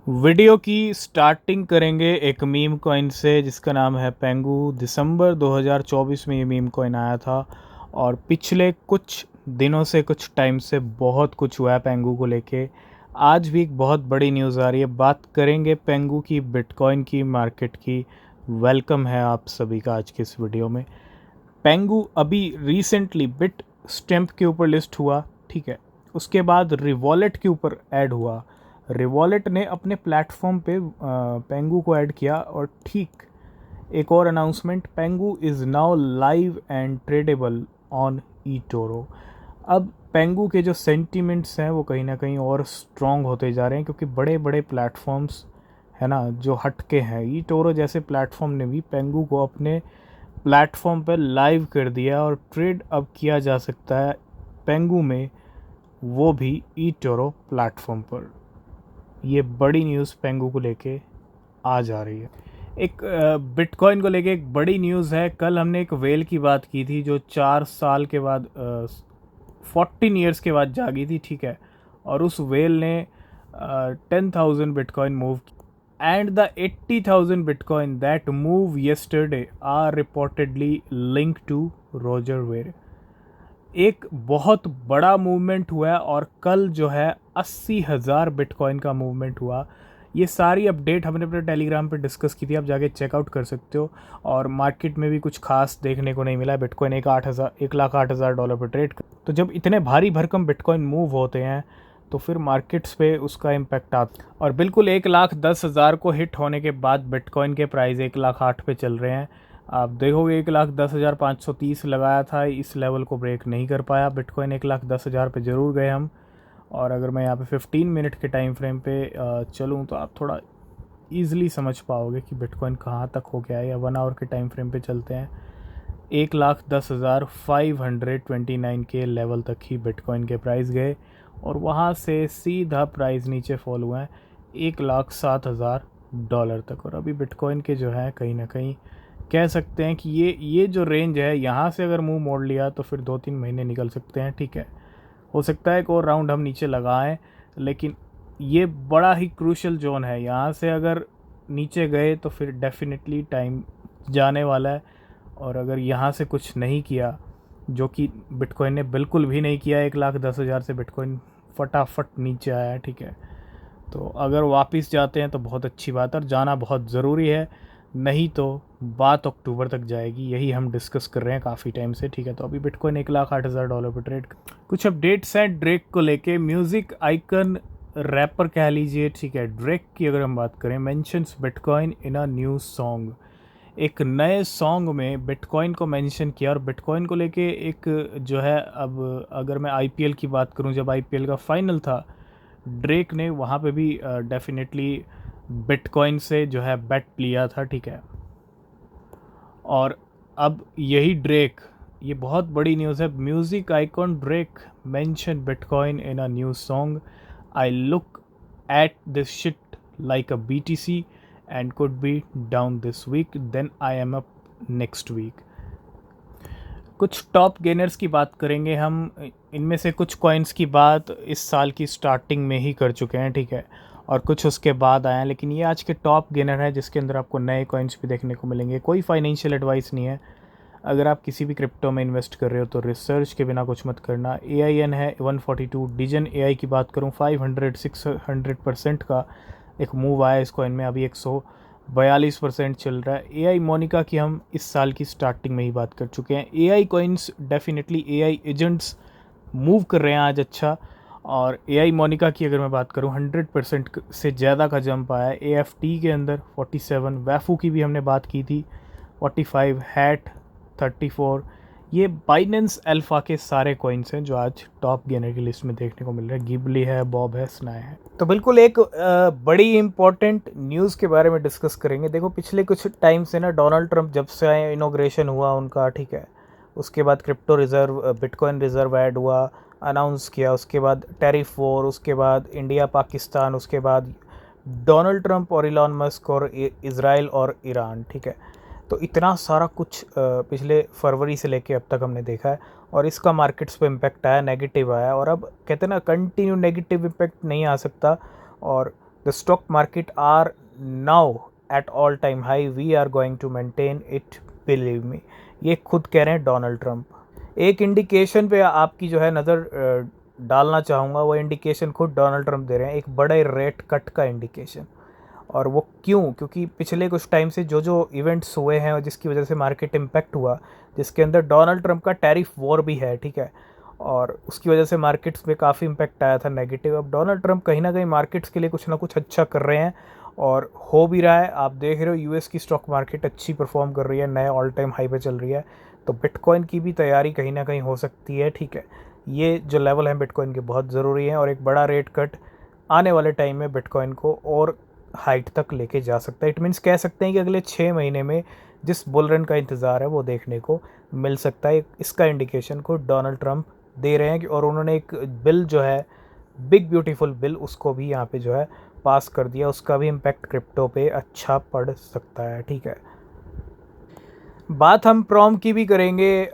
Video की starting करेंगे एक मीम कॉइन से जिसका नाम है पेंगू। दिसंबर 2024 में ये मीम कॉइन आया था और पिछले कुछ दिनों से कुछ टाइम से बहुत कुछ हुआ है पेंगू को लेके। आज भी एक बहुत बड़ी न्यूज़ आ रही है, बात करेंगे पेंगू की, बिटकॉइन की, मार्केट की। वेलकम है आप सभी का आज के इस वीडियो में। पेंगू अभी रिसेंटली बिट स्टैम्प के ऊपर लिस्ट हुआ, ठीक है। उसके बाद रिवॉलेट के ऊपर ऐड हुआ। रिवॉलेट ने अपने प्लेटफॉर्म पे पेंगू को ऐड किया और ठीक एक और announcement, Pengu is now live and tradable on eToro. अब पेंगू के जो सेंटिमेंट्स हैं वो कहीं ना कहीं और स्ट्रॉन्ग होते जा रहे हैं, क्योंकि बड़े बड़े प्लेटफॉर्म्स है ना जो हटके हैं, ई टोरो जैसे प्लेटफॉर्म ने भी पेंगू को अपने प्लेटफॉर्म पर लाइव कर दिया और ट्रेड अब किया जा सकता है पेंगू में, वो भी ई टोरो प्लेटफॉर्म पर। ये बड़ी न्यूज़ पेंगू को लेके आ जा रही है। एक बिटकॉइन को लेके एक बड़ी न्यूज़ है। कल हमने एक वेल की बात की थी जो 4 साल के बाद 14 ईयर्स के बाद जागी थी, ठीक है। और उस वेल ने 10,000 bitcoin move, and the 80,000 bitcoin that move yesterday are reportedly link to Roger Ver. एक बहुत बड़ा मूवमेंट हुआ है और कल जो है 80,000 बिटकॉइन का मूवमेंट हुआ। ये सारी अपडेट हमने अपने टेलीग्राम पे डिस्कस की थी, आप जाके चेकआउट कर सकते हो। और मार्केट में भी कुछ खास देखने को नहीं मिला। बिटकॉइन 1,08,000 डॉलर पर ट्रेड। तो जब इतने भारी भरकम बिटकॉइन मूव होते हैं तो फिर मार्केट्स पे उसका इम्पैक्ट आता है। और बिल्कुल 1,10,000 को हिट होने के बाद बिटकॉइन के प्राइस 1,08,000 पे चल रहे हैं। आप देखोगे 1,10,530 लगाया था, इस लेवल को ब्रेक नहीं कर पाया बिटकॉइन। 1,10,000 पे ज़रूर गए हम। और अगर मैं यहाँ पे 15 मिनट के टाइम फ्रेम पे चलूँ तो आप थोड़ा ईज़िली समझ पाओगे कि बिटकॉइन कहाँ तक हो गया है। या 1 आवर के टाइम फ्रेम पे चलते हैं, 1,10,529 के लेवल तक ही बिटकॉइन के प्राइस गए और वहाँ से सीधा प्राइस नीचे फॉल हुआ है 1,07,000 डॉलर तक। और अभी बिटकॉइन के जो है कहीं ना कहीं कह सकते हैं कि ये जो रेंज है, यहाँ से अगर मुंह मोड़ लिया तो फिर 2-3 महीने निकल सकते हैं, ठीक है। हो सकता है एक और राउंड हम नीचे लगाएं, लेकिन ये बड़ा ही क्रूशल जोन है। यहाँ से अगर नीचे गए तो फिर डेफिनेटली टाइम जाने वाला है। और अगर यहाँ से कुछ नहीं किया, जो कि बिटकॉइन ने बिल्कुल भी नहीं किया, 1,10,000 से बिटकॉइन फटाफट नीचे आया है, ठीक है। तो अगर वापस जाते हैं तो बहुत अच्छी बात है, और जाना बहुत ज़रूरी है, नहीं तो बात अक्टूबर तक जाएगी। यही हम डिस्कस कर रहे हैं काफ़ी टाइम से, ठीक है। तो अभी बिटकॉइन 1,08,000 डॉलर पर ट्रेड। कुछ अपडेट्स हैं ड्रेक को लेके। म्यूज़िक आइकन, रैपर कह लीजिए, ठीक है। ड्रेक की अगर हम बात करें, mentions bitcoin in a new song. एक नए सॉन्ग में बिटकॉइन को मेंशन किया। और बिटकॉइन को लेके एक जो है, अब अगर मैं आईपीएल की बात करूं, जब आईपीएल का फाइनल था, ड्रेक ने वहाँ पे भी डेफिनेटली बिटकॉइन से जो है बेट लिया था, ठीक है। और अब यही ड्रेक, ये बहुत बड़ी न्यूज़ है। Music icon Drake mention bitcoin in a new song. I look at this shit like a BTC and could be down this week, then I am up next week. कुछ top gainers की बात करेंगे हम। इनमें से कुछ coins की बात इस साल की स्टार्टिंग में ही कर चुके हैं, ठीक है। और कुछ उसके बाद आए हैं, लेकिन ये आज के टॉप गेनर है जिसके अंदर आपको नए कॉइन्स भी देखने को मिलेंगे। कोई फाइनेंशियल एडवाइस नहीं है। अगर आप किसी भी क्रिप्टो में इन्वेस्ट कर रहे हो तो रिसर्च के बिना कुछ मत करना। AIN है 142। डिजन AI की बात करूँ, 500-600% का एक मूव आया इस कॉइन में। अभी 142% चल रहा है। AI मोनिका की हम इस साल की स्टार्टिंग में ही बात कर चुके हैं। AI coins definitely, AI agents move कर रहे हैं आज अच्छा। और AI मोनिका की अगर मैं बात करूं, 100% से ज़्यादा का जंप आया है। AFT के अंदर 47, वैफू की भी हमने बात की थी 45, हैट 34। ये बाइनेंस अल्फा के सारे कॉइन्स हैं जो आज टॉप गेनर की लिस्ट में देखने को मिल रहे हैं। गिबली है, बॉब है, स्नाय है। तो बिल्कुल एक बड़ी इंपॉर्टेंट न्यूज़ के बारे में डिस्कस करेंगे। देखो पिछले कुछ टाइम से ना, डोनाल्ड ट्रंप जब से इनोग्रेशन हुआ उनका, ठीक है, उसके बाद crypto reserve, bitcoin reserve add हुआ, अनाउंस किया। उसके बाद टैरिफ वॉर, उसके बाद इंडिया पाकिस्तान, उसके बाद डोनाल्ड ट्रंप और इलॉन मस्क और इज़राइल और ईरान, ठीक है। तो इतना सारा कुछ पिछले फरवरी से लेके अब तक हमने देखा है और इसका मार्केट्स पे इम्पैक्ट आया, नेगेटिव आया। और अब कहते हैं ना, कंटिन्यू नेगेटिव इम्पैक्ट नहीं आ सकता। और the stock market are now at all time high, we are going to maintain it, believe me. ये खुद कह रहे हैं डोनाल्ड ट्रंप। एक इंडिकेशन पे आपकी जो है नज़र डालना चाहूँगा, वो इंडिकेशन खुद डोनाल्ड ट्रंप दे रहे हैं, एक बड़े रेट कट का इंडिकेशन। और वो क्यों? क्योंकि पिछले कुछ टाइम से जो जो इवेंट्स हुए हैं और जिसकी वजह से मार्केट इम्पैक्ट हुआ, जिसके अंदर डोनाल्ड ट्रंप का टैरिफ वॉर भी है, ठीक है, और उसकी वजह से मार्केट्स में काफ़ी इम्पैक्ट आया था नेगेटिव। अब डोनाल्ड ट्रंप कहीं ना कहीं मार्केट्स के लिए कुछ ना कुछ अच्छा कर रहे हैं और हो भी रहा है। आप देख रहे हो यूएस की स्टॉक मार्केट अच्छी परफॉर्म कर रही है, नए ऑल टाइम हाई पे चल रही है, तो बिटकॉइन की भी तैयारी कहीं ना कहीं हो सकती है, ठीक है। ये जो लेवल हैं बिटकॉइन के बहुत ज़रूरी हैं और एक बड़ा रेट कट आने वाले टाइम में बिटकॉइन को और हाइट तक लेके जा सकता है। इट मीन्स कह सकते हैं कि अगले 6 महीने में जिस बुल रन का इंतज़ार है वो देखने को मिल सकता है। इसका इंडिकेशन को डोनाल्ड ट्रंप दे रहे हैं कि, और उन्होंने एक बिल जो है बिग ब्यूटीफुल बिल, उसको भी यहाँ पे जो है पास कर दिया, उसका भी इम्पैक्ट क्रिप्टो पे अच्छा पड़ सकता है, ठीक है। बात हम प्रॉम की भी करेंगे,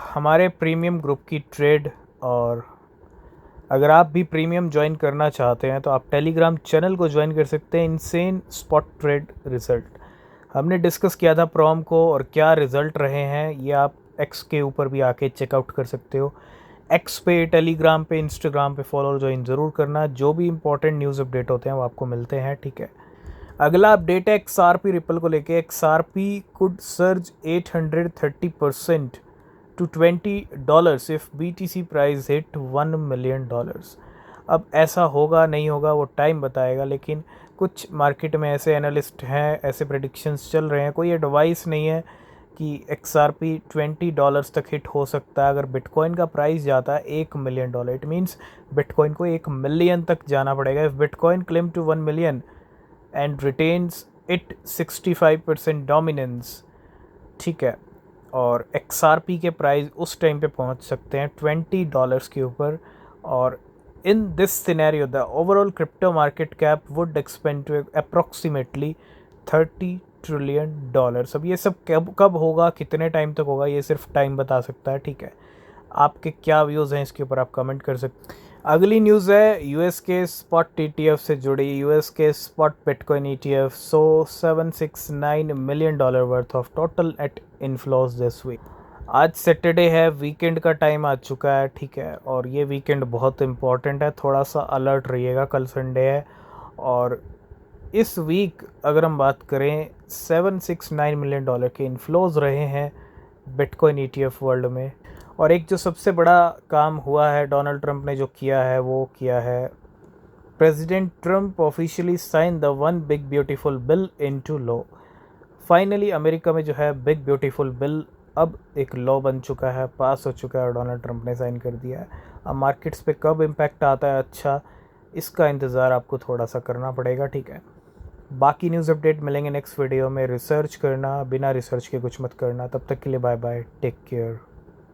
हमारे प्रीमियम ग्रुप की ट्रेड। और अगर आप भी प्रीमियम ज्वाइन करना चाहते हैं तो आप टेलीग्राम चैनल को ज्वाइन कर सकते हैं, इनसेन स्पॉट ट्रेड रिज़ल्ट। हमने डिस्कस किया था प्रॉम को और क्या रिज़ल्ट रहे हैं, ये आप एक्स के ऊपर भी आके चेकआउट कर सकते हो। एक्स पे, टेलीग्राम पे, इंस्टाग्राम पे फॉलो ज्वाइन ज़रूर करना, जो भी इंपॉर्टेंट न्यूज़ अपडेट होते हैं वो आपको मिलते हैं, ठीक है। अगला अपडेट है XRP रिपल को लेके। XRP could surge 830% to $20 if BTC price hit $1 million। अब ऐसा होगा नहीं होगा वो टाइम बताएगा, लेकिन कुछ मार्केट में ऐसे एनालिस्ट हैं, ऐसे प्रेडिक्शंस चल रहे हैं, कोई एडवाइस नहीं है कि XRP $20 तक हिट हो सकता है। अगर बिटकॉइन का प्राइस जाता है $1 million, इट मीन्स बिटकॉइन को 1 मिलियन तक जाना पड़ेगा। If bitcoin claim to 1 million and retains it 65% dominance, ठीक है, और XRP के प्राइस उस टाइम पे पहुंच सकते हैं $20 के ऊपर। और in this scenario the overall crypto market cap would expand to approximately $30 trillion. अब ये सब कब होगा, कितने टाइम तक होगा, ये सिर्फ टाइम बता सकता है, ठीक है। आपके क्या व्यूज़ हैं इसके ऊपर आप कमेंट कर सकते हैं। अगली न्यूज़ है यूएस के स्पॉट ETF से जुड़ी। यूएस के spot bitcoin ETF saw $769 million worth of total at inflows this week. आज सैटरडे है, वीकेंड का टाइम आ चुका है, ठीक है, और ये वीकेंड बहुत इंपॉर्टेंट है, थोड़ा सा अलर्ट रहिएगा, कल संडे है। और इस वीक अगर हम बात करें, $769 मिलियन के इनफ्लोज रहे हैं बिटकॉइन ETF वर्ल्ड में। और एक जो सबसे बड़ा काम हुआ है डोनाल्ड ट्रंप ने जो किया है वो किया है, president Trump officially sign the one big beautiful bill into law. Finally America में जो है बिग ब्यूटीफुल बिल अब एक लॉ बन चुका है, पास हो चुका है और डोनाल्ड ट्रंप ने साइन कर दिया है। अब मार्केट्स पे कब इम्पैक्ट आता है अच्छा, इसका इंतज़ार आपको थोड़ा सा करना पड़ेगा, ठीक है। बाकी न्यूज़ अपडेट मिलेंगे नेक्स्ट वीडियो में। रिसर्च करना, बिना रिसर्च के कुछ मत करना। तब तक के लिए बाय बाय, टेक केयर।